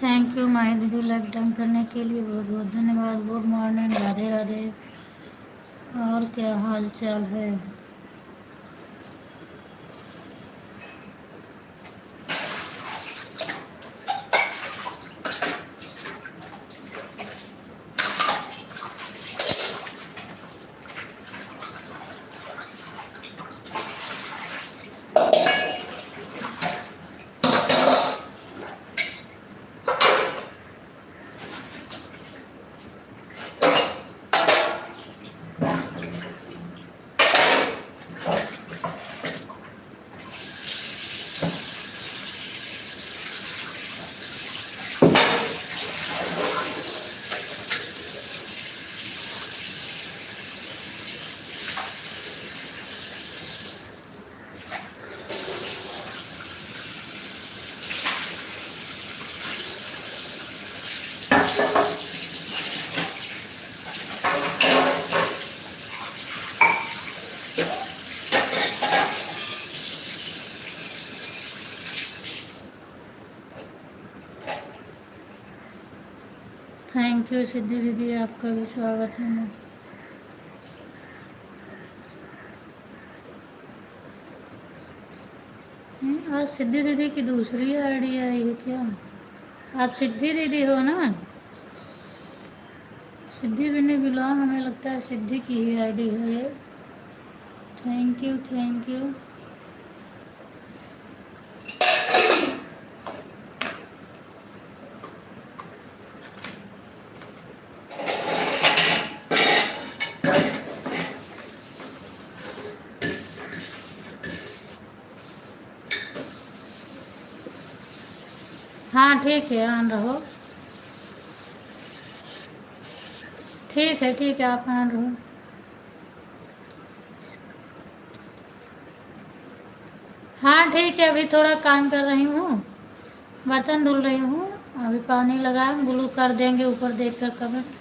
Thank you माही दीदी, like done करने के लिए बहुत बहुत धन्यवाद। Good morning, Radhe Radhe. और क्या हाल चाल है? थैंक यू सिद्धि दीदी, आपका भी स्वागत है। मैं आज सिद्धि दीदी की दूसरी आईडी आई है क्या? आप सिद्धि दीदी हो ना? सिद्धि भी नहीं बिलोंग, हमें लगता है सिद्धि की ही आईडी है ये। Thank you thank you. हाँ ठीक है, ऑन रहो। ठीक है, आप मान लो। हाँ ठीक है, अभी थोड़ा काम कर रही हूँ, बर्तन धुल रही हूँ। अभी पानी लगा ब्लू कर देंगे ऊपर देख कर कमेंट।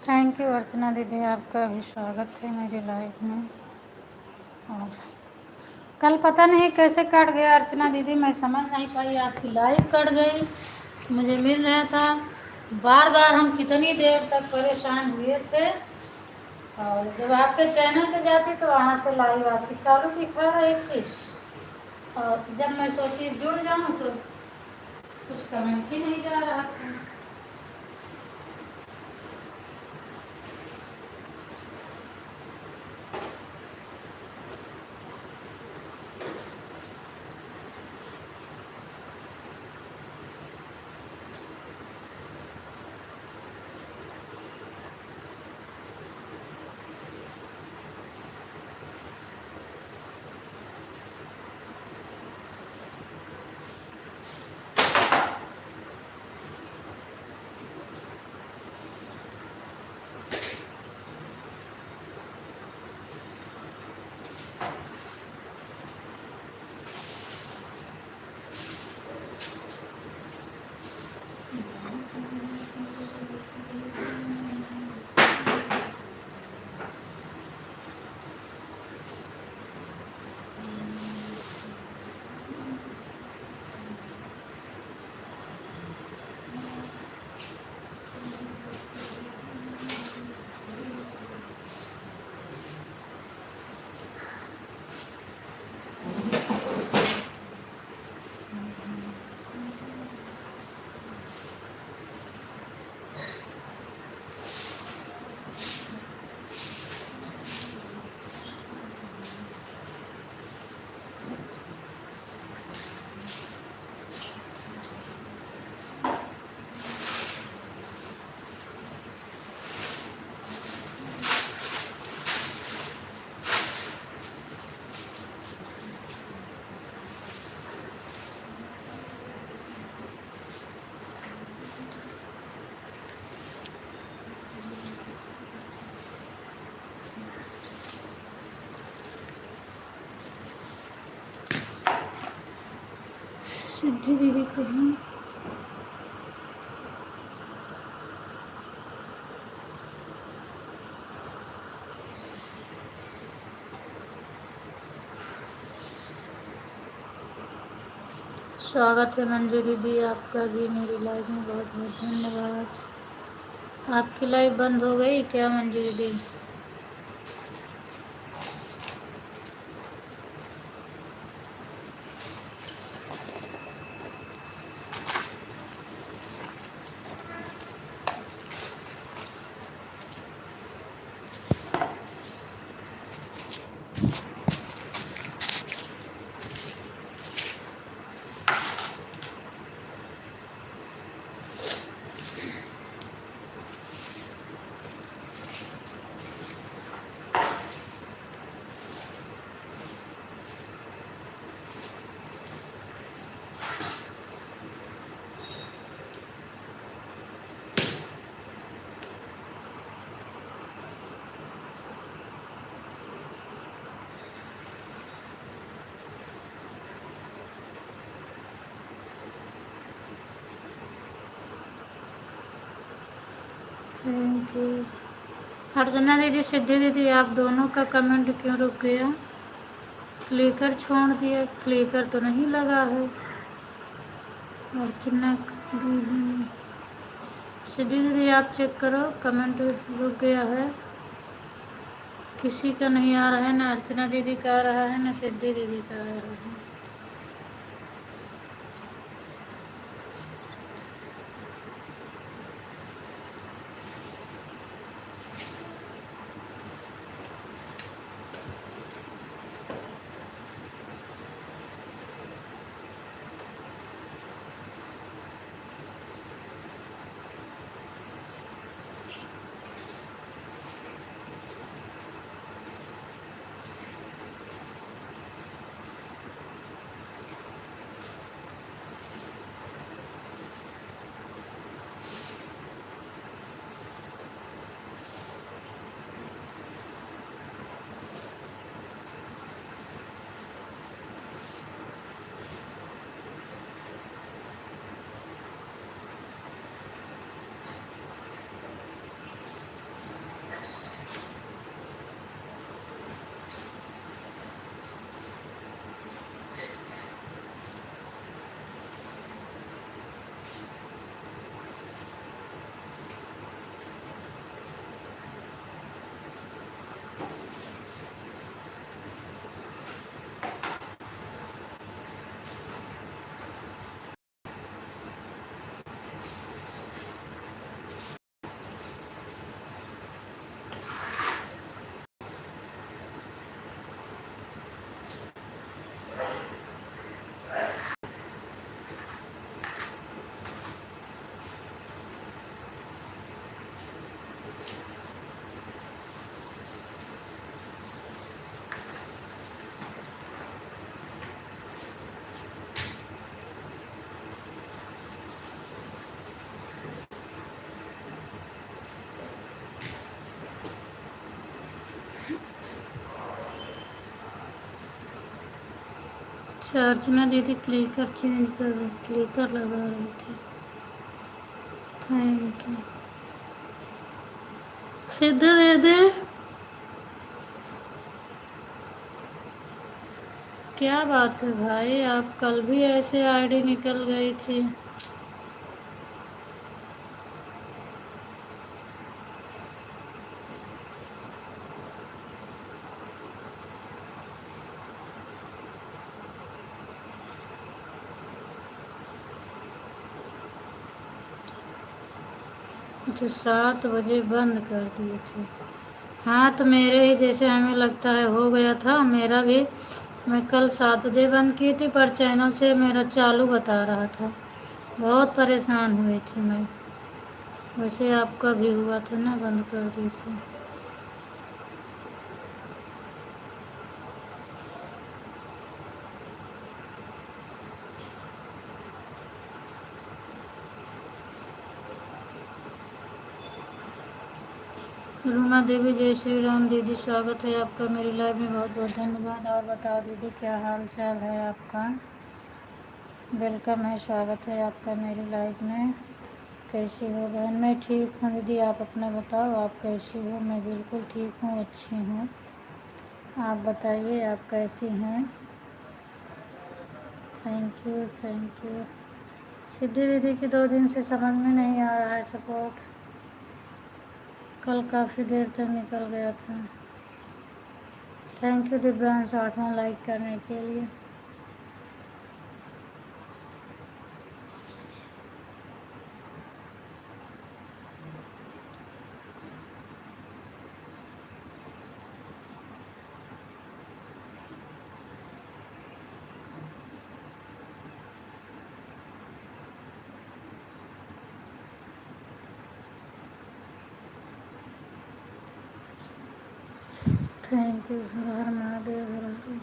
थैंक यू अर्चना दीदी, आपका भी स्वागत है मेरी लाइफ में। और कल पता नहीं कैसे कट गया अर्चना दीदी, मैं समझ नहीं पाई, आपकी लाइव कट गई। मुझे मिल रहा था, बार बार हम कितनी देर तक परेशान हुए थे। और जब आपके चैनल पे जाती तो वहाँ से लाइव आपकी चालू दिखा रही थी, और जब मैं सोची जुड़ जाऊँ तो कुछ कमेंट ही नहीं जा रहा था। सिद्धि दीदी कहीं स्वागत है मंजू दीदी, आपका भी मेरी लाइफ में बहुत बहुत धन्यवाद। आपकी लाइफ बंद हो गई क्या मंजू दीदी? थैंक यू अर्चना दीदी, सिद्धि दीदी, आप दोनों का कमेंट क्यों रुक गया? क्लिकर छोड़ दिया, क्लिकर तो नहीं लगा है। अर्चना दीदी, सिद्धि दीदी आप चेक करो, कमेंट रुक गया है, किसी का नहीं आ रहा है, ना अर्चना दीदी का आ रहा है, ना सिद्धि दीदी का आ रहा है। अर्चना दीदी क्लिकर चेंज कर रही, क्लिकर लगा रही थी। Thank you. सिद्धू दीदी क्या बात है भाई, आप कल भी ऐसे आईडी निकल गई थी। अच्छा 7 बजे बंद कर दिए थे। हाँ तो मेरे ही जैसे हमें लगता है हो गया था मेरा भी। मैं कल 7 बजे बंद की थी पर चैनल से मेरा चालू बता रहा था। बहुत परेशान हुई थी मैं। वैसे आपका भी हुआ था ना, बंद कर दी थी। रूमा देवी जय श्री राम दीदी, स्वागत है आपका मेरी लाइव में, बहुत बहुत धन्यवाद। और बताओ दीदी क्या हाल चाल है आपका। वेलकम है, स्वागत है आपका मेरी लाइव में। कैसी हो बहन। मैं ठीक हूँ दीदी, आप अपना बताओ आप कैसी हो। मैं बिल्कुल ठीक हूँ, अच्छी हूँ। आप बताइए आप कैसी हैं। Thank you thank you. Siddhi दीदी की 2 दिन से समझ में नहीं आ रहा है सपोर्ट। कल काफ़ी देर तक निकल गया था। थैंक यू दिव्यांश 8वां लाइक करने के लिए। Thank you. हर हर महादेव, हर हर।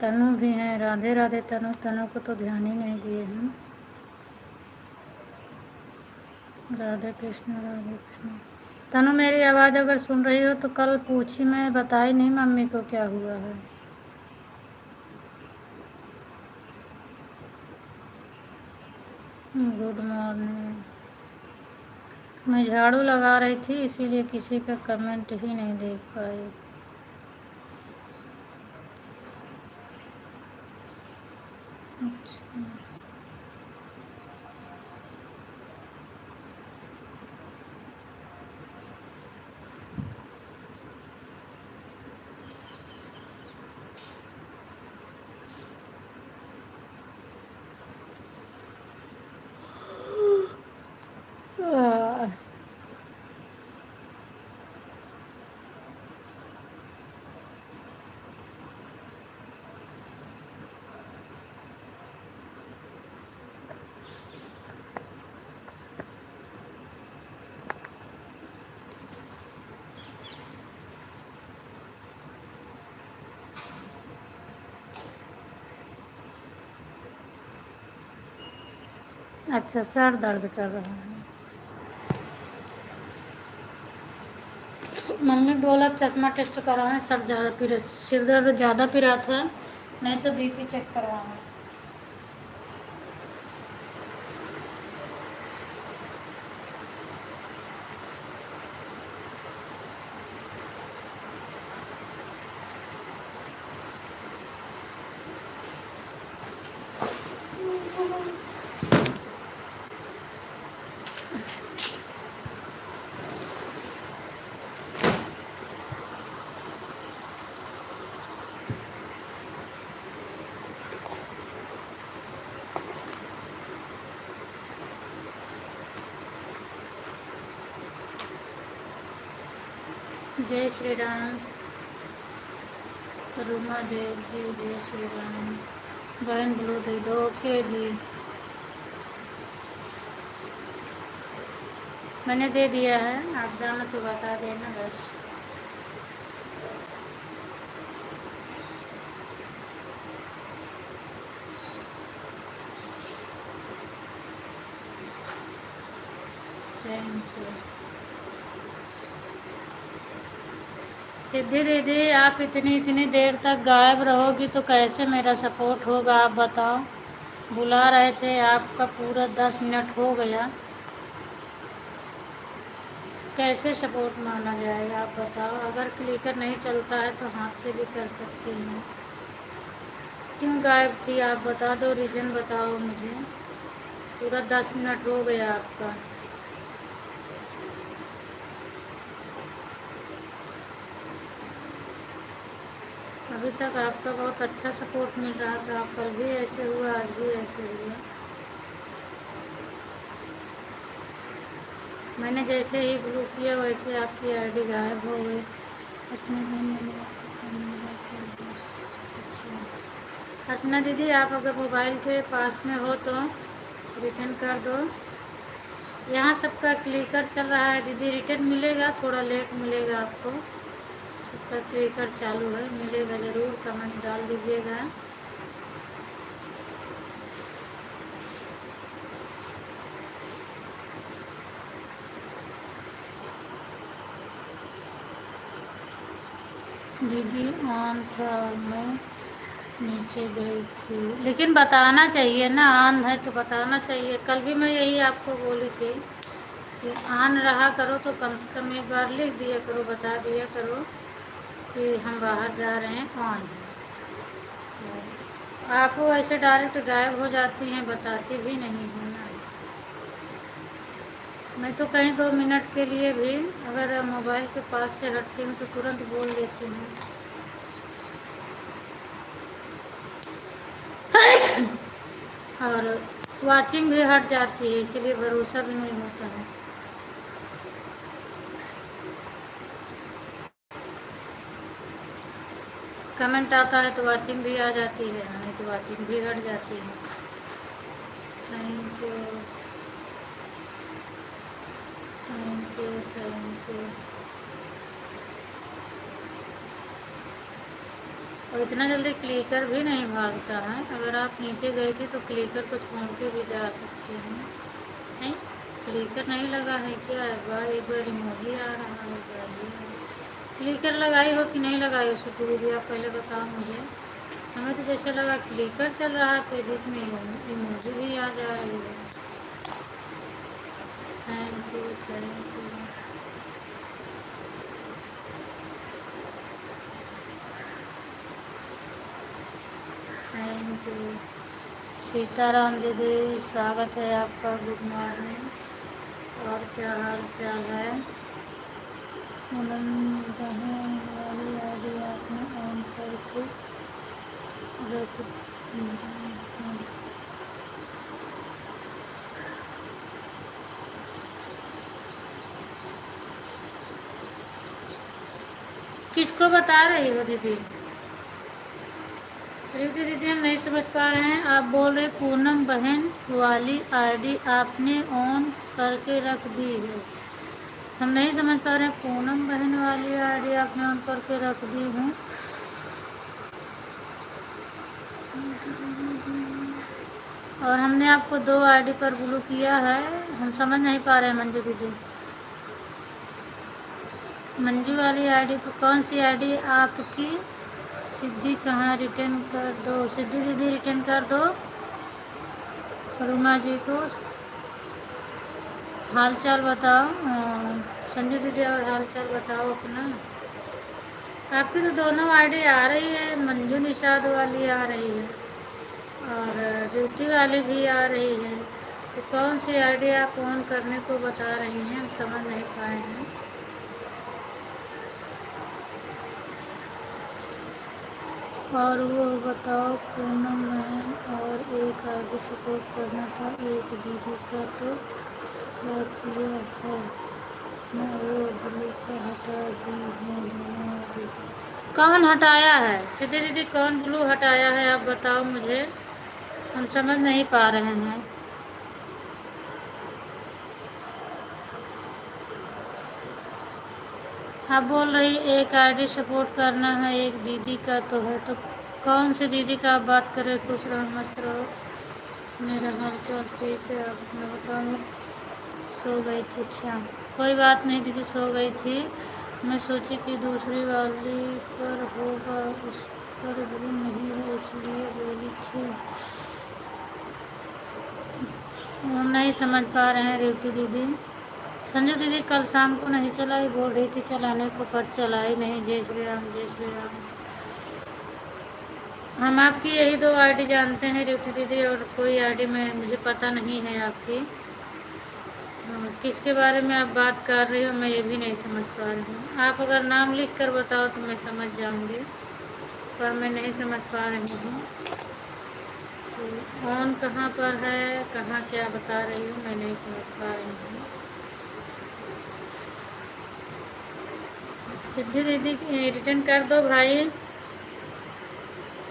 तनु भी हैं, राधे राधे तनु। तनु को तो ध्यान ही नहीं दिए हैं। राधे कृष्ण राधे कृष्ण। तनु मेरी आवाज़ अगर सुन रही हो तो कल पूछी, मैं बताई नहीं मम्मी को क्या हुआ है। Good morning. मैं झाड़ू लगा रही थी इसीलिए किसी का कमेंट ही नहीं देख पाई। अच्छा अच्छा, सर दर्द कर रहा है। मम्मी बोला चश्मा टेस्ट करवाएं, सर ज़्यादा पीड़ा, सिर दर्द ज़्यादा पीड़ा था, नहीं तो बीपी चेक करवाना। जय श्री राम। रूमा देवी जय श्री राम। बहन ब्लू दे दो। ओके दी, मैंने दे दिया है, आप जाना तो बता देना बस। सिद्धि दीदी, आप इतनी इतनी देर तक गायब रहोगी तो कैसे मेरा सपोर्ट होगा, आप बताओ। बुला रहे थे आपका, पूरा 10 मिनट हो गया, कैसे सपोर्ट माना जाएगा, आप बताओ। अगर क्लिकर नहीं चलता है तो हाथ से भी कर सकती हैं। क्यों गायब थी, आप बता दो, रीज़न बताओ मुझे। पूरा 10 मिनट हो गया आपका। अभी तक आपका बहुत अच्छा सपोर्ट मिल रहा था, कल भी ऐसे हुआ, आज भी ऐसे हुआ। मैंने जैसे ही ब्लू किया वैसे आपकी आईडी गायब हो गई। अपने दिन में आपको फोन मिला कर दिया। अच्छा, अपना दीदी, आप अगर मोबाइल के पास में हो तो रिटर्न कर दो। यहाँ सबका क्लिकर चल रहा है दीदी, रिटर्न मिलेगा, थोड़ा लेट मिलेगा आपको। सबका क्लिकर चालू है, मिलेगा ज़रूर, कमेंट डाल दीजिएगा। दीदी ऑन था, मैं नीचे गई थी, लेकिन बताना चाहिए ना, ऑन है तो बताना चाहिए। कल भी मैं यही आपको बोली थी कि ऑन रहा करो तो कम से कम एक बार लिख दिया करो, बता दिया करो कि हम बाहर जा रहे हैं, ऑन है। आप वो ऐसे डायरेक्ट गायब हो जाती हैं, बताती भी नहीं हैं ना। मैं तो कहीं 2 मिनट के लिए भी अगर मोबाइल के पास से हटती हूँ तो तुरंत बोल देती हूँ। और वाचिंग भी हट जाती है, इसीलिए भरोसा भी नहीं होता है। कमेंट आता है तो वाचिंग भी आ जाती है, नहीं तो वाचिंग भी हट जाती है। Thank you, thank you, thank you. और इतना जल्दी क्लिकर भी नहीं भागता है। अगर आप नीचे गए थे तो क्लिकर को छोड़ के भी जा सकते हैं। नहीं, क्लिकर नहीं लगा है क्या? एक बार इमोजी आ रहा है, क्लिकर लगाई हो कि नहीं लगाई हो सिद्धि दीदी, आप पहले बताओ मुझे। हमें तो जैसे लगा क्लिकर चल रहा है, फिर बीच में इमोजी भी आ जा रही है। Thank you, thank you. Thank you. Sitaram दीदी, स्वागत है आपका, गुड मॉर्निंग। और क्या हाल चाल है? बहन वाली आईडी आपने ऑन करके रख। किसको बता रही हो दीदी? दीदी दीदी, हम नहीं समझ पा रहे हैं। आप बोल रहे पूनम बहन वाली आईडी आपने ऑन करके रख दी है। हम नहीं समझ पा रहे हैं, पूनम बहन वाली आईडी आपने ऑन करके रख दी हूँ। और हमने आपको 2 आईडी पर ब्लू किया है, हम समझ नहीं पा रहे हैं मंजू दीदी। मंजू वाली आईडी पर कौन सी आईडी आपकी? सिद्धि कहाँ, रिटर्न कर दो सिद्धि दीदी, रिटर्न कर दो रुमा जी को। हाल चाल बताओ संजू दीदी, और हाल चाल बताओ अपना। आपकी तो दोनों आईडी आ रही है, मंजू निषाद वाली आ रही है और ड्यूटी वाली भी आ रही है। तो कौन सी आईडी आप ऑन करने को बता रही हैं, हम समझ नहीं पाए हैं। और वो बताओ पूनम बहन, और एक आगे सपोर्ट करना था, एक दीदी का तो क्या किया है? मैं वो ब्लू को हटा दी हूँ, दोनों आगे। कौन हटाया है सीधे दीदी, कौन ब्लू हटाया है, आप बताओ मुझे, हम समझ नहीं पा रहे हैं। आप बोल रही एक आईडी सपोर्ट करना है, एक दीदी का तो है, तो कौन सी दीदी का आप बात करें? खुश रहो, मस्त रहो। मेरा हाल चाल ठीक है, आप अपना बताओ। सो गई थी? अच्छा, कोई बात नहीं दीदी, सो गई थी मैं सोची कि दूसरी वाली पर होगा, उस पर भी नहीं है, इसलिए बोली थी। हम नहीं समझ पा रहे हैं रेवती दीदी। संजू दीदी कल शाम को नहीं चलाई, बोल रही थी चलाने को, पर चलाई नहीं। जय श्री राम, जय श्री राम। हम आपकी यही दो आईडी जानते हैं रेवती दीदी, और कोई आईडी में मुझे पता नहीं है आपकी। किसके बारे में आप बात कर रही हो मैं ये भी नहीं समझ पा रही हूँ। आप अगर नाम लिख कर बताओ तो मैं समझ जाऊँगी, पर मैं नहीं समझ पा रही हूँ। तो ऑन कहाँ पर है, कहाँ क्या बता रही हूँ, मैं नहीं समझ पा रही हूँ। सिद्धि दीदी रिटर्न कर दो भाई।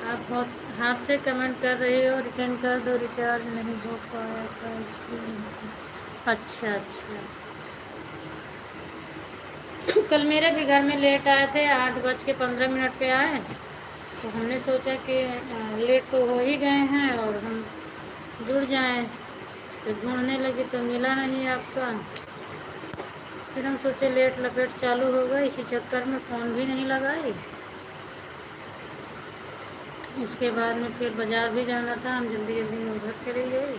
आप बहुत हाथ से कमेंट कर रही हो, रिटर्न कर दो। रिचार्ज नहीं हो पाया था इसलिए। अच्छा अच्छा। कल मेरे भी घर में लेट आए थे, 8:15 पे आए। तो हमने सोचा कि लेट तो हो ही गए हैं और हम जुड़ जाएं। तो ढूंढने लगे तो मिला नहीं आपका। फिर हम सोचे लेट लपेट चालू होगा, इसी चक्कर में फ़ोन भी नहीं लगाई। उसके बाद में फिर बाज़ार भी जाना था, हम जल्दी जल्दी में उधर चली गई।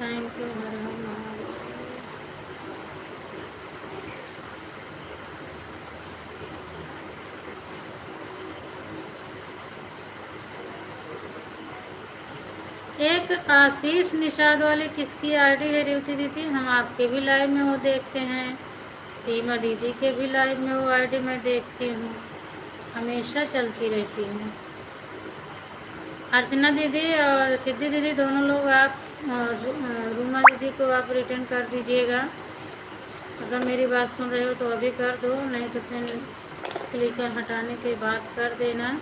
Thank you. हर हर महादेव। एक आशीष निषाद वाली किसकी आईडी है रेवती दीदी? हम आपके भी लाइव में वो देखते हैं, सीमा दीदी के भी लाइव में वो आईडी मैं देखती हूँ, हमेशा चलती रहती हैं। अर्चना दीदी और सिद्धि दीदी दोनों लोग आप रूमा दीदी को आप रिटर्न कर दीजिएगा। अगर मेरी बात सुन रहे हो तो अभी कर दो, नहीं तो फिर क्लिकर हटाने के बाद कर देना।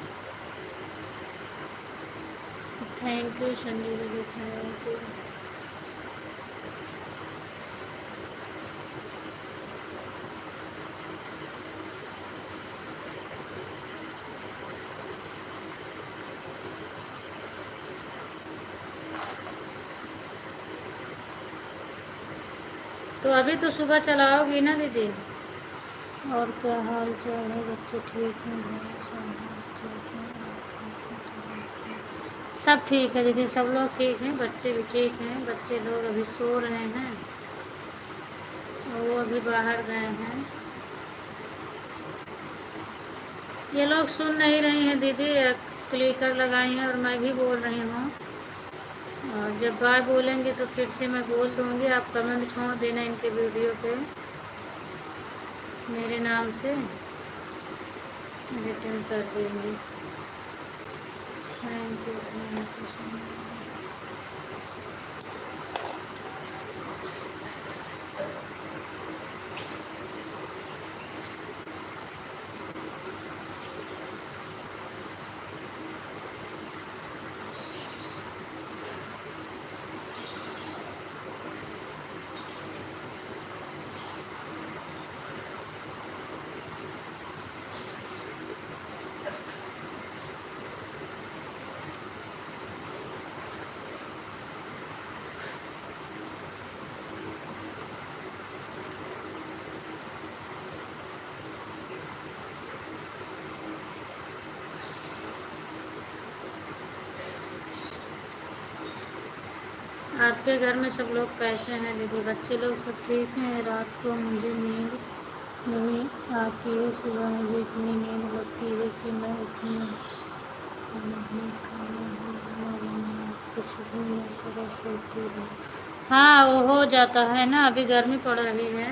थैंक यू संजय दीदी, थैंक यू। तो अभी तो सुबह चलाओगी ना दीदी? और क्या हाल चाल है? बच्चे ठीक हैं? सब ठीक है दीदी, सब लोग ठीक हैं, बच्चे भी ठीक हैं। बच्चे लोग अभी सो रहे हैं और वो अभी बाहर गए हैं। ये लोग सुन नहीं रही हैं दीदी, क्लिकर लगाई हैं और मैं भी बोल रही हूँ। और जब बाय बोलेंगे तो फिर से मैं बोल दूँगी, आप कमेंट छोड़ देना इनके वीडियो पे मेरे नाम से, रिटर्न कर देंगे। Thank you, thank you so much. आपके घर में सब लोग कैसे हैं दीदी? बच्चे लोग सब ठीक हैं? रात को मुझे नींद नहीं आती है, सुबह मुझे इतनी नींद लगती है कि मैं उठूँ नहीं, कुछ भी नहीं कर सोती हूँ। हाँ वो हो जाता है ना, अभी गर्मी पड़ रही है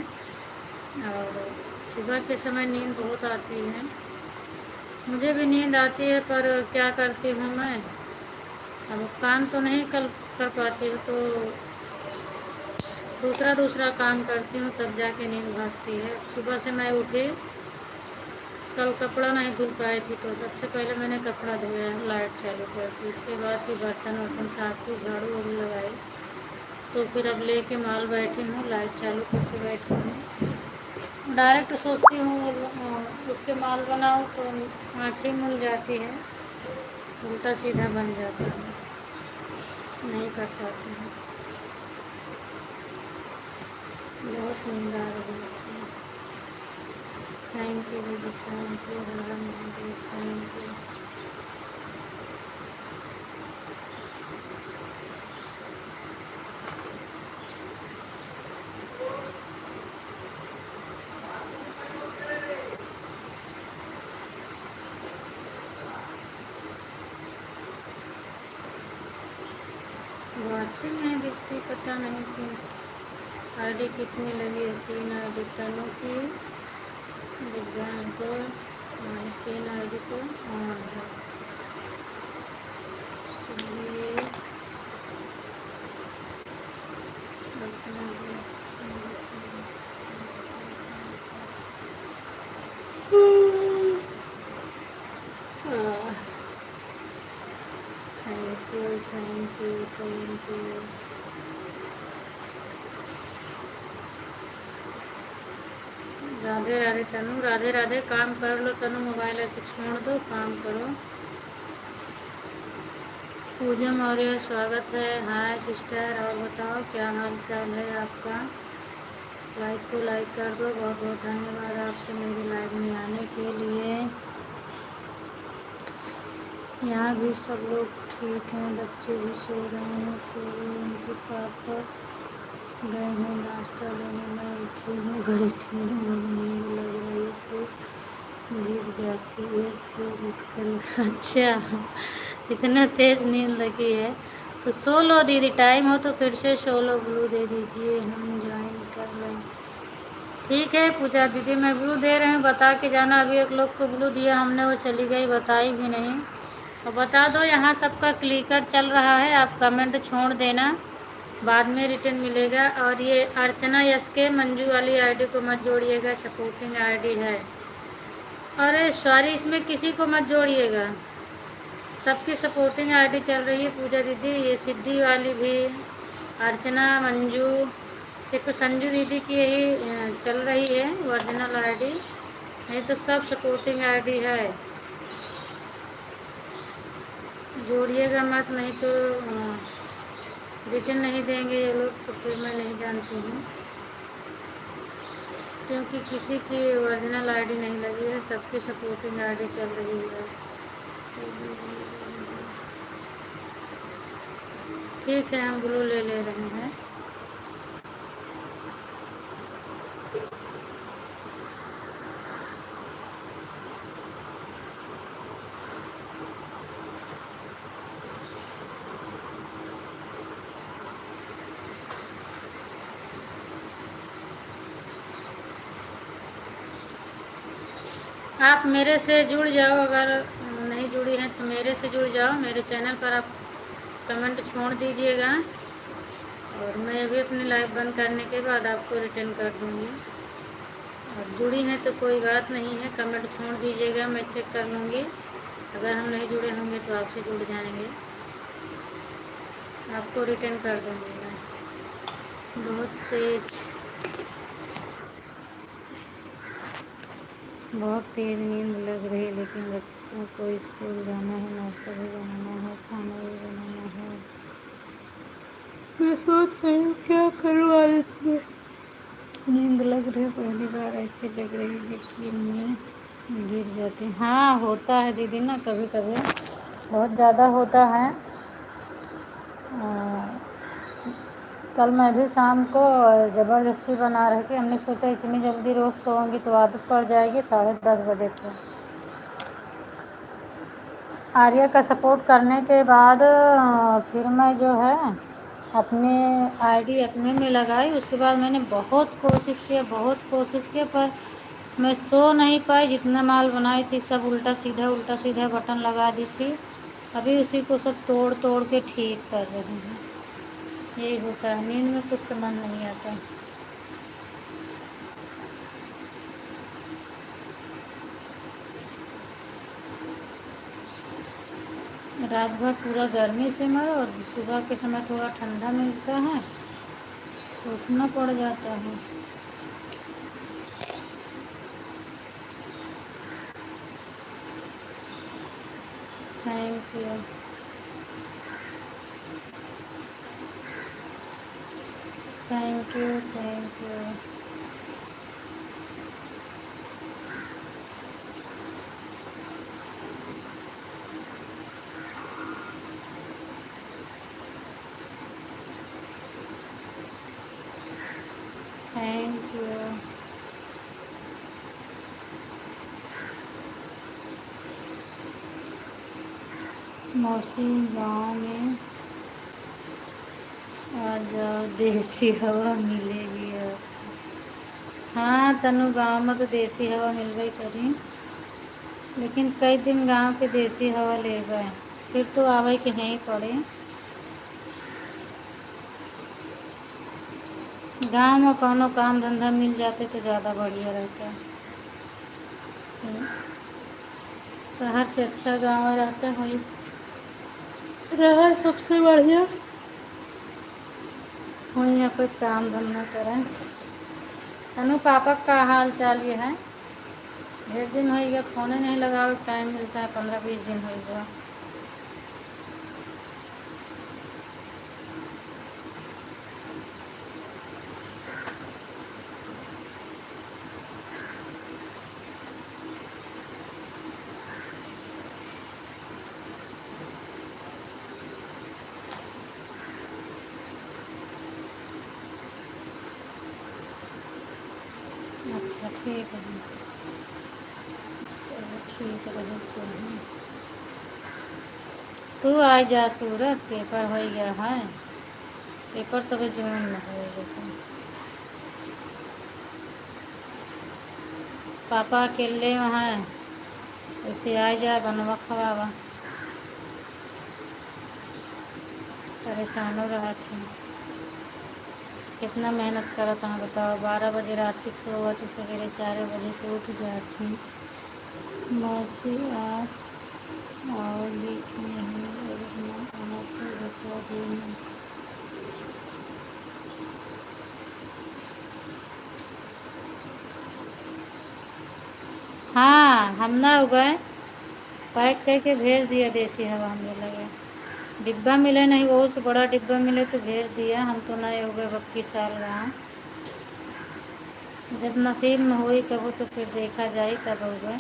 और सुबह के समय नींद बहुत आती है। मुझे भी नींद आती है, पर क्या करती हूँ मैं, अब काम तो नहीं कर पाती हूँ, तो दूसरा काम करती हूँ, तब जाके नींद भागती है। सुबह से मैं उठी, कल कपड़ा नहीं धुल पाई थी, तो सबसे पहले मैंने कपड़ा धोया, लाइट चालू कर दी। उसके बाद फिर बर्तन वर्तन साफ की, झाड़ू वाड़ू लगाई, तो फिर अब लेके माल बैठी हूँ, लाइट चालू करके बैठी हूँ। डायरेक्ट सोचती हूँ उठ के माल बनाऊँ तो आँखें मुल जाती है, उल्टा सीधा बन जाता है, नहीं कर पाती हूँ। बहुत नींद आ रही है। थैंक यू दीदी, थैंक यू, थैंक यू। वो अच्छी नहीं दिखती, पता नहीं क्यों। आईडी कितनी लगी है? 3 आईडी तनु की, दिव्यांग को, 3 आईडी तो और है। इसलिए thank you, thank you, thank you. Radhe Radhe Tanu, Radhe Radhe. काम कर लो तनु, मोबाइल ऐसे छोड़ दो, काम करो। पूजा मौर्य स्वागत है। हाय सिस्टर, और बताओ क्या हाल चाल है आपका? लाइक को लाइक कर दो। बहुत बहुत धन्यवाद आपको मेरी लाइव में आने के लिए। यहाँ भी सब लोग ठीक हैं, बच्चे भी सो रहे हैं, तो उनके पापा गए हैं नाश्ता लेने। मैं उठी हूँ, बैठी हूँ, नींद लग रही तो गिर जाती है, फिर उठ कर। अच्छा, इतना तेज नींद लगी है तो सो लो दीदी, टाइम हो तो फिर से सो लो। ब्लू दे दीजिए, हम ज्वाइन कर लें। ठीक है पूजा दीदी, मैं ब्लू दे रही हूँ, बता के जाना। अभी एक लोग को ब्लू दिया हमने, वो चली गई, बताई भी नहीं। तो बता दो, यहाँ सबका क्लिकर चल रहा है, आप कमेंट छोड़ देना, बाद में रिटर्न मिलेगा। और ये अर्चना यस के मंजू वाली आईडी को मत जोड़िएगा, सपोर्टिंग आईडी है। अरे सॉरी, इसमें किसी को मत जोड़िएगा, सबकी सपोर्टिंग आईडी चल रही है पूजा दीदी। ये सिद्धि वाली भी, अर्चना, मंजू, सिर्फ संजू दीदी की यही चल रही है ओरिजिनल आईडी, नहीं तो सब सपोर्टिंग आईडी है। जोड़िएगा मत, नहीं तो रिटर्न नहीं देंगे ये लोग, तो फिर मैं नहीं जानती हूँ, क्योंकि किसी की ओरिजिनल आईडी नहीं लगी है, सबकी सपोर्टिंग आईडी चल रही है। ठीक है, हम ब्लू ले ले रहे हैं। आप मेरे से जुड़ जाओ, अगर नहीं जुड़ी हैं तो मेरे से जुड़ जाओ। मेरे चैनल पर आप कमेंट छोड़ दीजिएगा, और मैं भी अपनी लाइव बंद करने के बाद आपको रिटर्न कर दूँगी। और जुड़ी हैं तो कोई बात नहीं है, कमेंट छोड़ दीजिएगा, मैं चेक कर लूँगी। अगर हम नहीं जुड़े होंगे तो आपसे जुड़ जाएंगे, आपको रिटर्न कर दूँगी मैं। बहुत तेज़ नींद लग रही है, लेकिन बच्चों को स्कूल जाना है, नाश्ता भी बनाना है, खाना भी बनाना है। मैं सोच रही हूँ क्या करूँ, आज में नींद लग रही है, पहली बार ऐसी लग रही है कि मैं गिर जाती हूँ। हाँ होता है दीदी ना, कभी कभी बहुत ज़्यादा होता है। कल मैं भी शाम को ज़बरदस्ती बना रही थी, हमने सोचा इतनी जल्दी रोज़ सोऊंगी तो आदत पड़ जाएगी, 10:30 बजे को। आर्या का सपोर्ट करने के बाद फिर मैं जो है अपने आईडी अपने में लगाई। उसके बाद मैंने बहुत कोशिश किया, पर मैं सो नहीं पाई। जितना माल बनाई थी सब उल्टा सीधा बटन लगा दी थी। अभी उसी को सब तोड़ तोड़ के ठीक कर रही हूँ। यही होता है, नींद में कुछ समझ नहीं आता। रात भर पूरा गर्मी से मरो, और सुबह के समय थोड़ा ठंडा मिलता है तो उठना पड़ जाता है। Thank you, thank you, thank you. You. मौसी गांव में आ जाओ, देसी हवा मिलेगी अब। हाँ तनु, गांव में तो देसी हवा मिलबे करी, लेकिन कई दिन गांव के देसी हवा लेबै, फिर तो आवे के नहीं पड़े। गांव में कोनो काम धंधा मिल जाते तो ज़्यादा बढ़िया रहता। शहर से अच्छा गांव में रहता है, रहा सबसे बढ़िया। वहीं यहाँ पे काम धंधा करें। तनु, पापा का हाल चाल ये है? ढेर दिन हो गया, फोन नहीं लगाओ, टाइम मिलता है, 15-20 दिन हो गया। अच्छा ठीक है, चलो ठीक रहे चाहिए। तू आ जा सूरत, पेपर हो गया है, पेपर तो भी जून में होगा। पापा अकेले वहाँ ऐसे आ जा, बनवा खवावा, परेशान हो रहा थी। कितना मेहनत करा था बताओ, 12 बजे रात की सोवत, सवेरे 4 बजे से उठ जाती। मौसी आप आओगी कि नहीं, अगर ना आना तो बता देना। हाँ हम ना उगए, पैक करके भेज दिया देसी हवा, हमें लगे डिब्बा मिले नहीं, वो से बड़ा डिब्बा मिले तो भेज दिया। हम तो नहीं उगे 32 साल रहा, जब नसीब में हुई कबो तो फिर देखा जाए, तब उगे,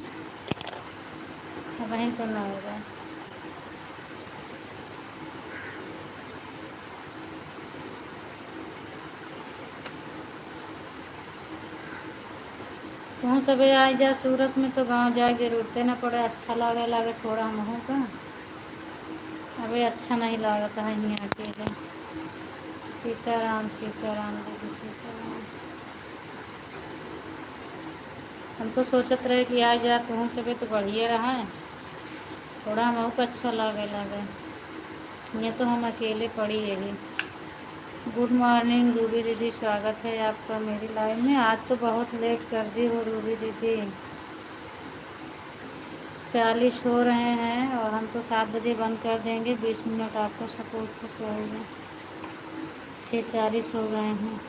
वहीं तो ना होगा। तू सब आ जा सूरत में तो गांव जाए जरूरते ना पड़े, अच्छा लागे थोड़ा महू का। अभी अच्छा नहीं लागता है यहाँ अकेले। सीताराम सीताराम दीदी सीताराम। हम तो सोचत रहे कि आ जा तू सब तो बढ़िया रहा है, थोड़ा महू का अच्छा लागे। ये तो हम अकेले पड़ी है। गुड मॉर्निंग रूबी दीदी, स्वागत है आपका मेरी लाइफ में। आज तो बहुत लेट कर दी हो रूबी दीदी, 40 हो रहे हैं और हम तो 7 बजे बंद कर देंगे, 20 मिनट आपको सपोर्ट को करेंगे। 6:40 हो गए हैं।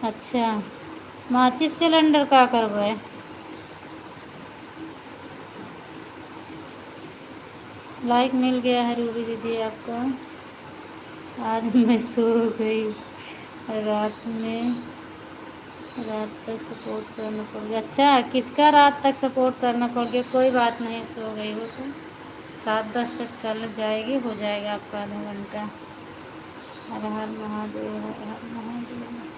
अच्छा, माचिस सिलेंडर का करवाए? लाइक मिल गया है रूबी दीदी आपको। आज मैं सो गई, रात में रात तक सपोर्ट करना पड़ गया। अच्छा, किसका रात तक सपोर्ट करना पड़ गया? कोई बात नहीं, सो गई हो तो 7-10 तक चल जाएगी, हो जाएगा आपका आधा घंटा। हर हर महादेव, हर हर महादेव।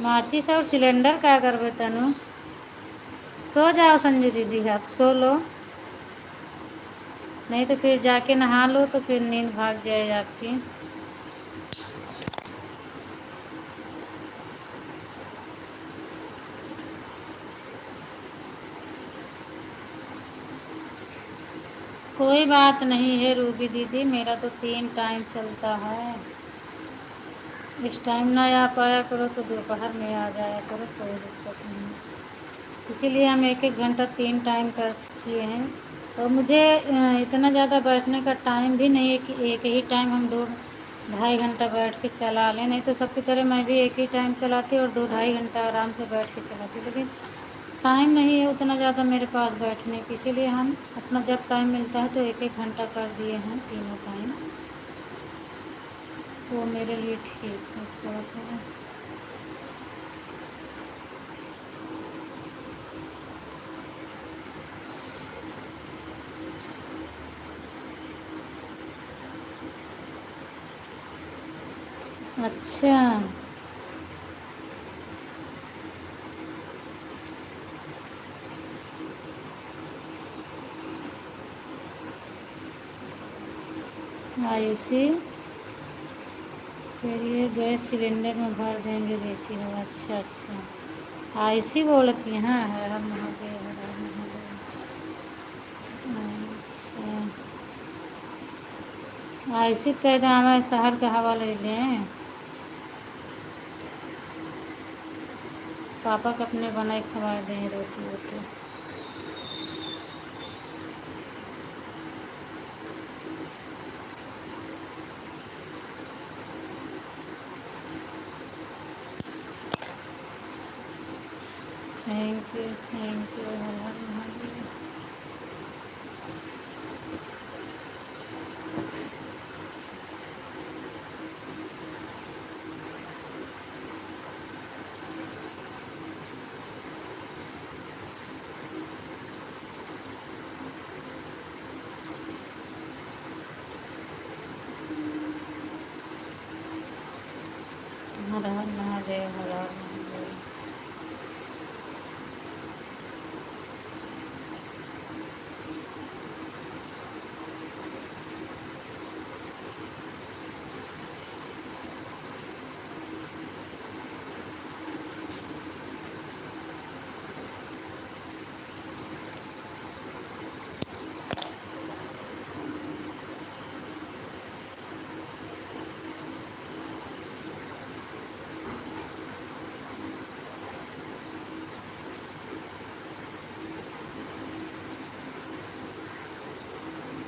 माचिस और सिलेंडर क्या करबे तनु? सो जाओ संजू दीदी, आप सो लो, नहीं तो फिर जाके नहा लो तो फिर नींद भाग जाए आपकी। कोई बात नहीं है रूबी दीदी, मेरा तो 3 टाइम चलता है। इस टाइम ना आ पाया करो तो दोपहर में आ जाया करो, कोई दिक्कत नहीं। इसीलिए हम 1-1 घंटा 3 टाइम कर किए हैं। और मुझे इतना ज़्यादा बैठने का टाइम भी नहीं है कि एक ही टाइम हम 2-2.5 घंटा बैठ के चला लें, नहीं तो सबकी तरह मैं भी एक ही टाइम चलाती और 2-2.5 घंटा आराम से बैठ के चलाती, लेकिन टाइम नहीं है उतना ज़्यादा मेरे पास बैठने की, इसीलिए हम अपना जब टाइम मिलता है तो 1-1 घंटा कर दिए हैं तीनों टाइम। वो मेरे लिए ठीक है थोड़ा थोड़ा। अच्छा। आयुषी, फिर ये गैस सिलेंडर में भर देंगे देसी हवा। अच्छा अच्छा, आयुषी बोलती हैं। हाँ, हर हर महादेव, हर हर महादेव। अच्छा, आयुषी कह दो हमारे शहर का हवा ले लें। पापा को अपने बनाए खवा दें रोटी वोटी। थैंक यू, थैंक यू, हर हर महादेव। हर हर महादेव, हर हर महादेव।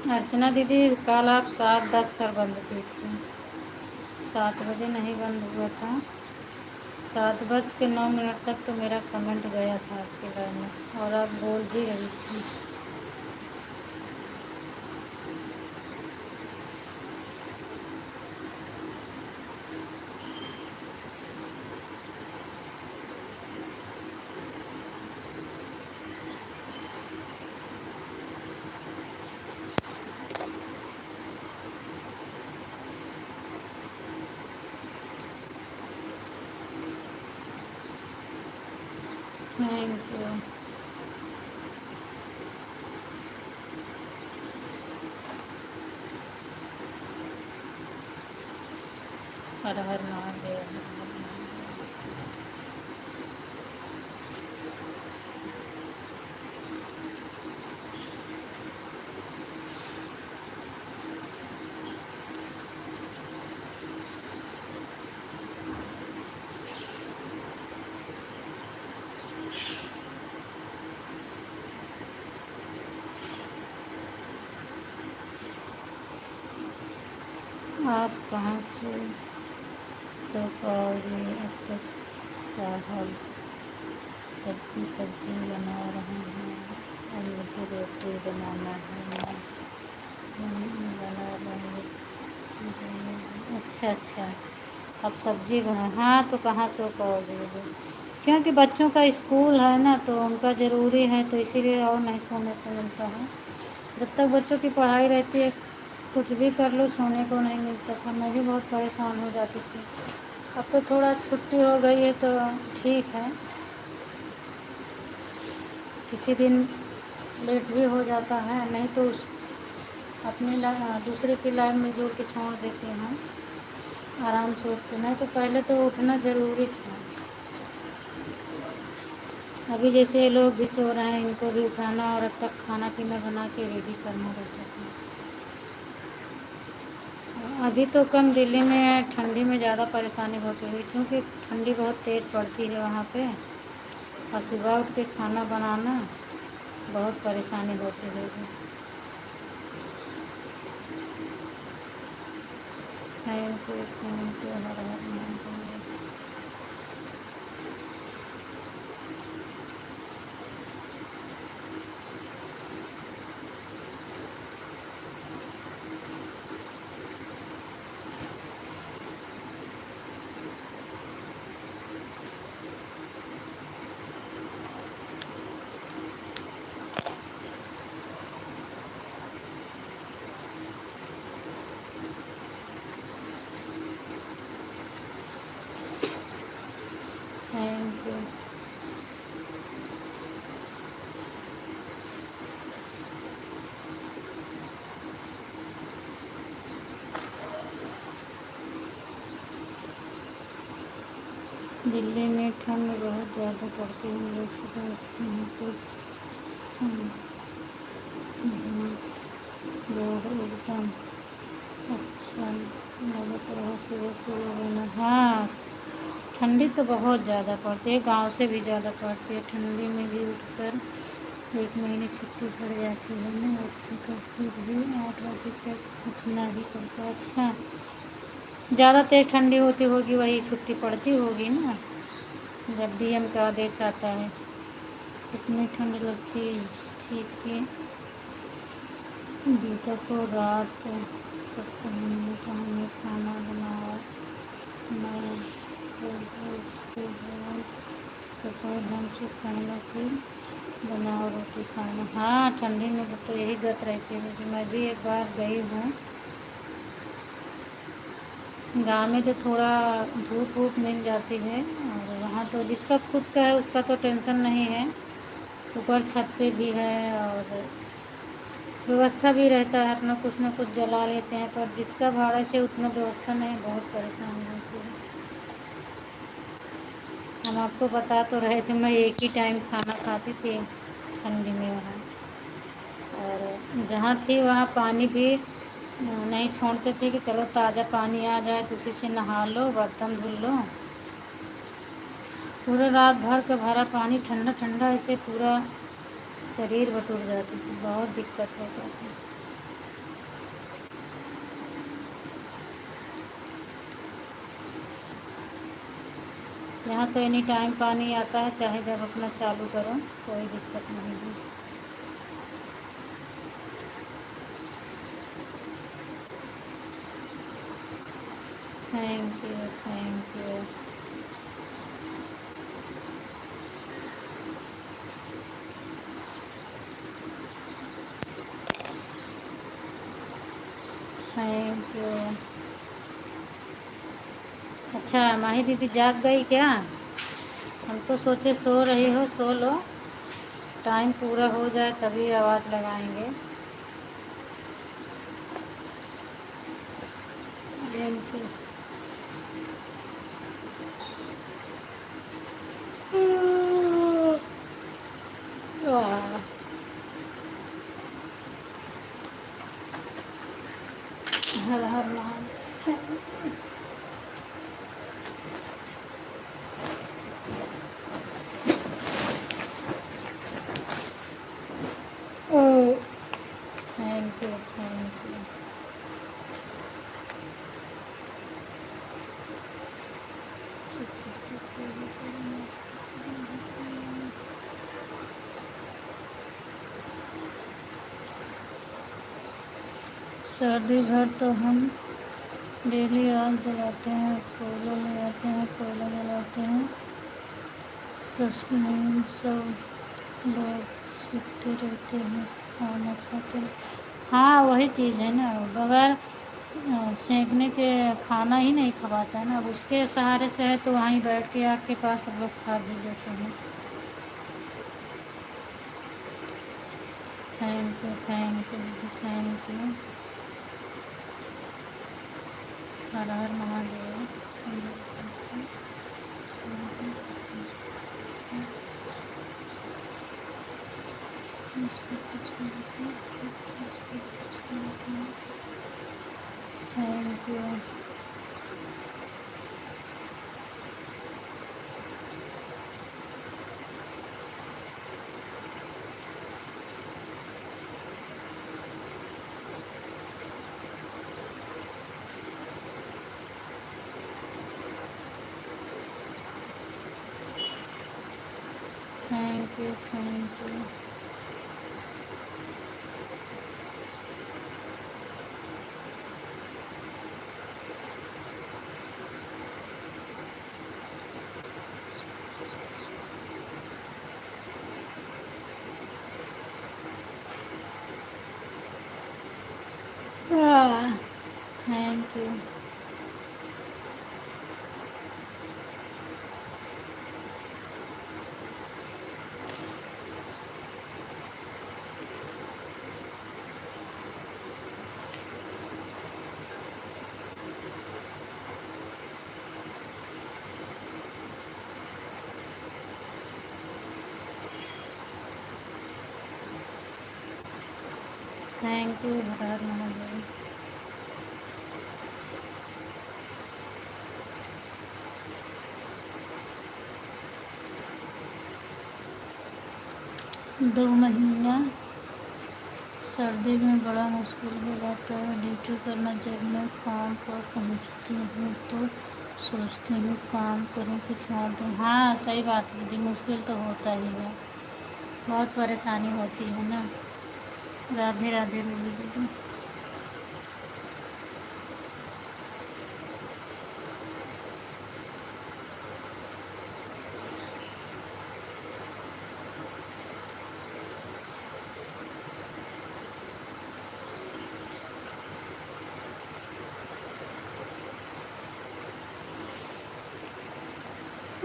अर्चना दीदी, कल आप 7:10 पर बंद की थी। 7 बजे नहीं बंद हुआ था। 7:09 तक तो मेरा कमेंट गया था आपके बारे में, और आप बोल भी रही थी। Thank you. हर हर महादेव, हर हर महादेव। आप कहाँ से सो पाओगे? अब तो साहब सब्जी सब्जी बना रहे हैं, और मुझे रोटी बनाना है। मैं बना रही हूँ। अच्छा अच्छा, अब सब्जी बना। हाँ, तो कहाँ सो पाओगे अभी? क्योंकि बच्चों का स्कूल है ना, तो उनका ज़रूरी है, तो इसीलिए और नहीं सोने को मिलता है। जब तक बच्चों की पढ़ाई रहती है, कुछ भी कर लो, सोने को नहीं मिलता था। मैं भी बहुत परेशान हो जाती थी। अब तो थोड़ा छुट्टी हो गई है तो ठीक है। किसी दिन लेट भी हो जाता है, नहीं तो उस अपनी दूसरे की लाइफ में जोड़ के छोड़ देते हैं। आराम से उठते, नहीं तो पहले तो उठना ज़रूरी था। अभी जैसे ये लोग भी सो रहे हैं, इनको भी उठाना, और अब तक खाना पीना बना के रेडी करना रहता था। अभी तो कम, दिल्ली में ठंडी में ज़्यादा परेशानी होती हुई, क्योंकि ठंडी बहुत तेज़ पड़ती है वहाँ पे, और सुबह उठ के खाना बनाना बहुत परेशानी होती है। थैंक यू, थैंक यू, हर हर महादेव। दिल्ली में ठंड बहुत ज़्यादा पड़ती है। हम लोग सुबह उठते हैं तो हाथ रोड एकदम अच्छा लगता है। सुबह सुबह बना। हाँ, ठंडी तो बहुत ज़्यादा पड़ती है, गांव से भी ज़्यादा पड़ती है। ठंडी में भी उठकर 1 महीने छुट्टी पड़ जाती है ना बच्चे को, फिर भी 8 बजे तक उठना ही पड़ता है। अच्छा, ज़्यादा तेज़ ठंडी होती होगी, वही छुट्टी पड़ती होगी ना जब डीएम का आदेश आता है। इतनी ठंड लगती थी कि जूता को रात सब पहनने का हमने खाना बनाया। मैं उसके बाद कपड़े ढंग से पहना, फिर बनाओ रोटी खाना। हाँ, ठंडी में तो यही गत रहती है। क्योंकि मैं भी एक बार गई हूँ गाँव में, तो थोड़ा धूप वूप मिल जाती है। और वहाँ तो जिसका खुद का है उसका तो टेंशन नहीं है, ऊपर छत पे भी है और व्यवस्था भी रहता है, अपना कुछ ना कुछ जला लेते हैं। पर जिसका भाड़े से उतना व्यवस्था नहीं, बहुत परेशानी होती है। हम आपको बता तो रहे थे, मैं एक ही टाइम खाना खाती थी ठंडी में वहाँ। और जहाँ थी वहाँ पानी भी नहीं छोड़ते थे कि चलो ताज़ा पानी आ जाए तो उसी से नहा लो, बर्तन धुल लो। पूरे रात भर का भरा पानी ठंडा ठंडा ऐसे पूरा शरीर बटुर जाती थी, बहुत दिक्कत होता था। यहाँ तो एनी टाइम पानी आता है, चाहे जब अपना चालू करो, कोई दिक्कत नहीं है। Thank you, thank you. Thank you. अच्छा, माही दीदी जाग गई क्या? हम तो सोचे सो रही हो, सो लो, टाइम पूरा हो जाए तभी आवाज़ लगाएंगे। Thank you. वाह, हर हर Mahadev. Thank you, thank you. सर्दी भर तो हम डेली आग जलाते हैं, कोयला ले आते हैं, कोयला जलाते हैं, तस्वीर सब लोग सीखते रहते हैं, खाना खाते हैं। हाँ, वही चीज़ है ना, बगैर सेंकने के खाना ही नहीं खवाता है ना। अब उसके सहारे से है तो वहीं बैठ के आग के पास सब लोग खा भी लेते हैं। Thank you, thank you, thank you. Her her Mahadev. Thank you. Thank you, thank you. Thank you. Thank you हर हर महादेव। 2 महीना सर्दी में बड़ा मुश्किल हो जाता है ड्यूटी करना। जब मैं काम पर पहुंचती हूँ तो सोचती हूँ काम करूँ कि छोड़ दूँ। हाँ सही बात है दीदी, मुश्किल तो होता ही है, बहुत परेशानी होती है ना। राधे राधे रूबी दीदी।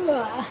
वाह।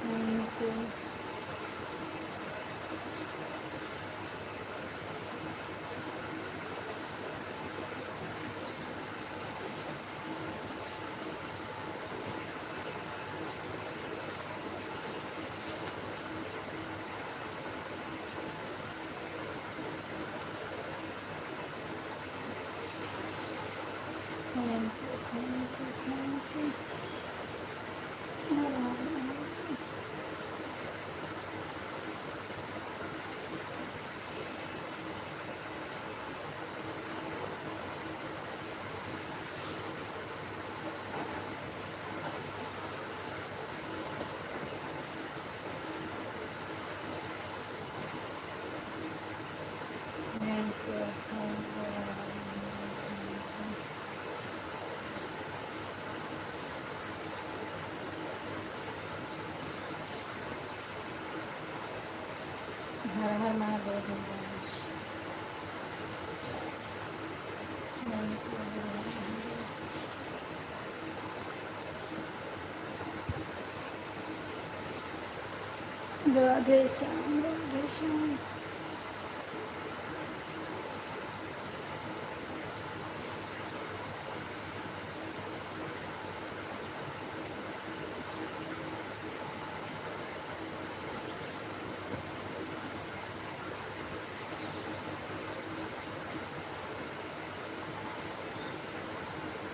Thank you. Thank you thank you thank you. Thank you thank you. Her her Mahadev Dildas. Thank you. Radhe Shyam Radhe Shyam.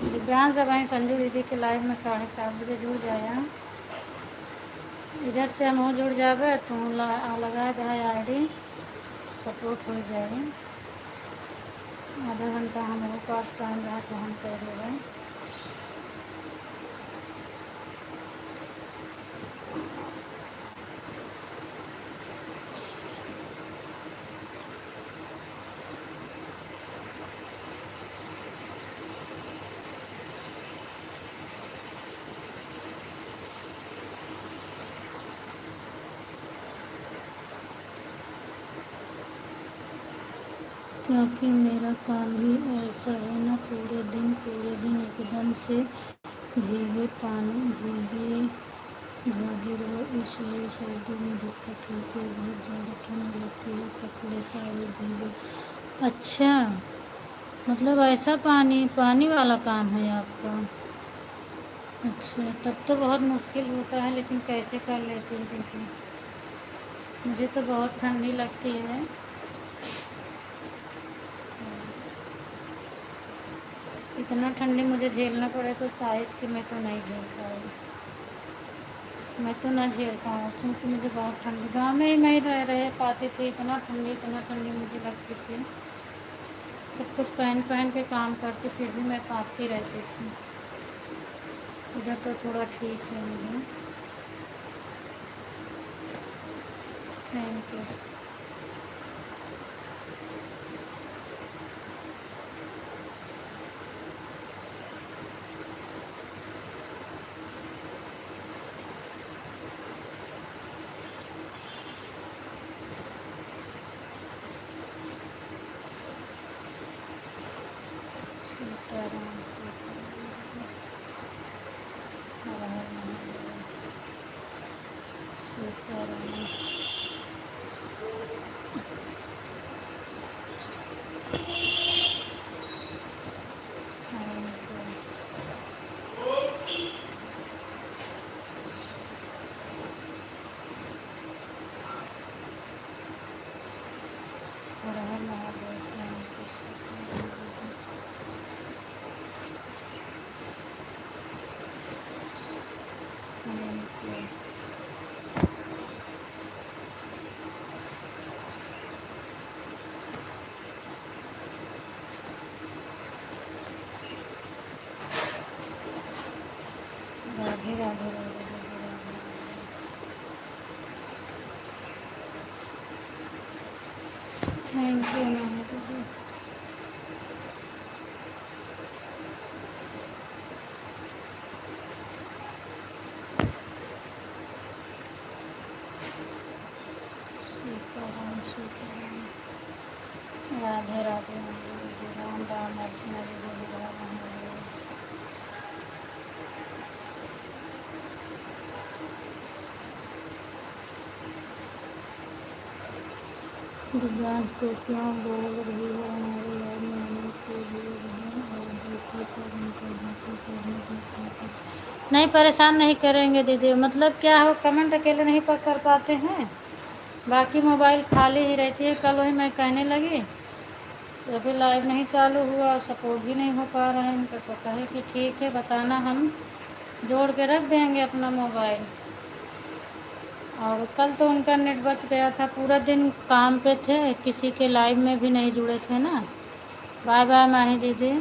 Divyansh जब वहीं संजू दीदी के लाइव में 7:30 बजे जुड़ जाए, इधर से हम जुड़ जाबे तो लगा दे ID सपोर्ट हो जाए। आधा घंटा हमारे पास टाइम रहा तो हम कर देंगे। क्योंकि मेरा काम ही ऐसा है ना, पूरे दिन एकदम से भीगे पानी भागी रहो, इसलिए सर्दी में दिक्कत होती है, बहुत ज़्यादा ठंड लगती है, कपड़े सारे भीगे। अच्छा, मतलब ऐसा पानी पानी वाला काम है आपका? अच्छा, तब तो बहुत मुश्किल होता है, लेकिन कैसे कर लेती है दीदी? मुझे तो बहुत ठंडी लगती है। इतना ठंडी मुझे झेलना पड़े तो शायद कि मैं तो नहीं झेल पाऊँ। मैं तो ना झेल पाऊँ, क्योंकि मुझे बहुत ठंडी, गाँव में ही मैं रह पाती थी। इतना ठंडी मुझे लगती थी। सब कुछ पहन पहन के काम करती, फिर भी मैं काँपती रहती थी। इधर तो थोड़ा ठीक है मुझे। Thank you. Sitaram Sitaram, Har her Mahadev. Sitaram. Thank you. Her her Mahadev. Thank you Sitaram दीदी। Thank you. Radhe Radhe Radhe Radhe Radhe. Thank you नानी दीदी। सीताराम सीताराम। राधे राधे नानी दीदी। राम राम अर्चना दीदी। राम महादेव। दिव्यांश को क्यों बोल रही हो? हमारे लाइव में आने के लिए रहें और ड्यूटी पर उनका ड्यूटी करने दें। कुछ नहीं, परेशान नहीं करेंगे दीदी। मतलब क्या हो, कमेंट अकेले नहीं पर कर पाते हैं, बाकी मोबाइल खाली ही रहती है। कल वही मैं कहने लगी, तो अभी लाइव नहीं चालू हुआ, सपोर्ट भी नहीं हो पा रहा है इनका। तो कहे कि ठीक है, बताना, हम जोड़ के रख देंगे अपना मोबाइल। और कल तो उनका नेट बच गया था, पूरा दिन काम पे थे, किसी के लाइव में भी नहीं जुड़े थे ना। बाय बाय माही दीदी।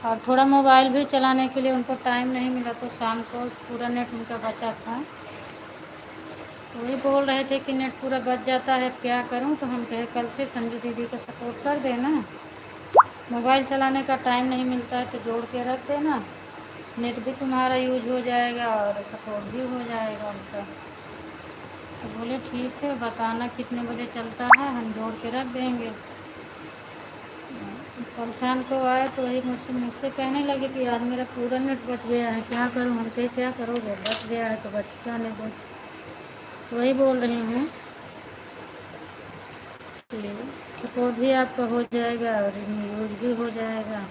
और थोड़ा मोबाइल भी चलाने के लिए उनको टाइम नहीं मिला, तो शाम को पूरा नेट उनका बचा था। तो वही बोल रहे थे कि नेट पूरा बच जाता है, क्या करूं? तो हम कहे कल से संजू दीदी का सपोर्ट कर देना, मोबाइल चलाने का टाइम नहीं मिलता है तो जोड़ के रख देना, नेट भी तुम्हारा यूज हो जाएगा और सपोर्ट भी हो जाएगा उनका। तो बोले ठीक है, बताना कितने बजे चलता है, हम जोड़ के रख देंगे। कल शाम को आए तो वही मुझसे कहने लगे कि आज मेरा पूरा नेट बच गया है, क्या करूं? हम कहे क्या करोगे, बच गया है तो बच जाने दो। तो वही बोल रही हूँ कि सपोर्ट भी आपका हो जाएगा और यूज भी हो जाएगा।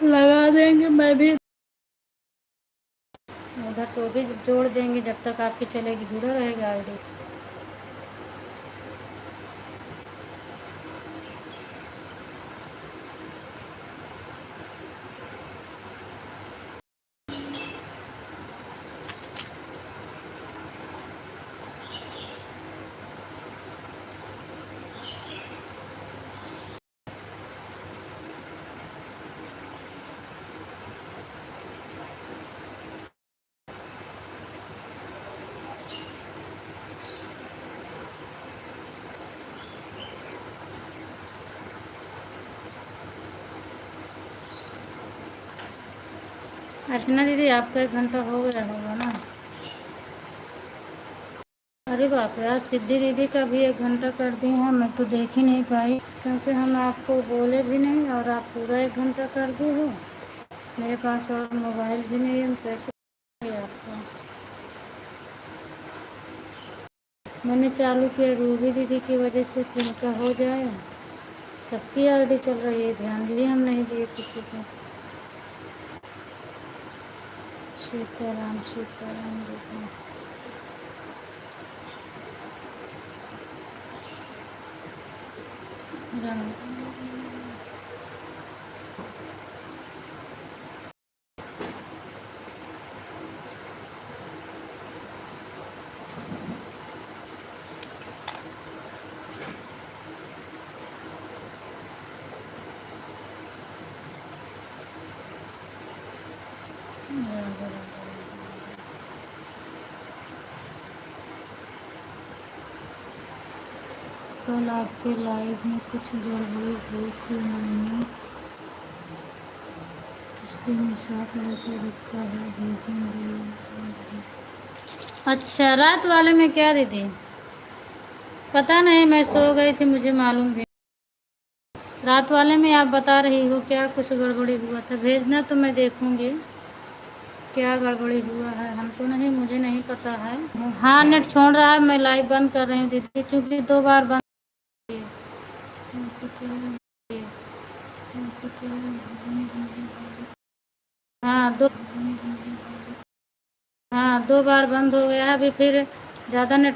लगा देंगे, मैं भी उधर से भी जोड़ देंगे, जब तक आपकी चलेगी जुड़ा रहेगा आईडी। अर्चना दीदी आपका 1 घंटा हो गया होगा ना? अरे बाप रे, आज सिद्धि दीदी का भी 1 घंटा कर दी है, मैं तो देख ही नहीं पाई, क्योंकि हम आपको बोले भी नहीं और आप पूरा 1 घंटा कर दी हो। मेरे पास और मोबाइल भी नहीं है, हम कैसे करेंगे आपको? मैंने चालू किया रूबी दीदी की वजह से कि इनका हो जाए। सबकी आईडी चल रही है, ध्यान भी हम नहीं दिए किसी को। सीताराम सीताराम दीदी। राम राम राम। कल आपके लाइव में कुछ गड़बड़ी हुई थी, मैंने स्क्रीनशॉट लेके रखा है, भेजूंगी। अच्छा, रात वाले में क्या दीदी? पता नहीं, मैं सो गई थी, मुझे मालूम भी। रात वाले में आप बता रही हो क्या कुछ गड़बड़ी हुआ था? भेजना तो मैं देखूंगी क्या गड़बड़ी हुआ है। हम तो नहीं, मुझे नहीं पता है। हाँ, नेट छोड़ रहा है, मैं लाइव बंद कर रही हूँ दीदी, चूँकि 2 बार बंद। हाँ, 2 बार बंद हो गया है, अभी फिर ज़्यादा नेट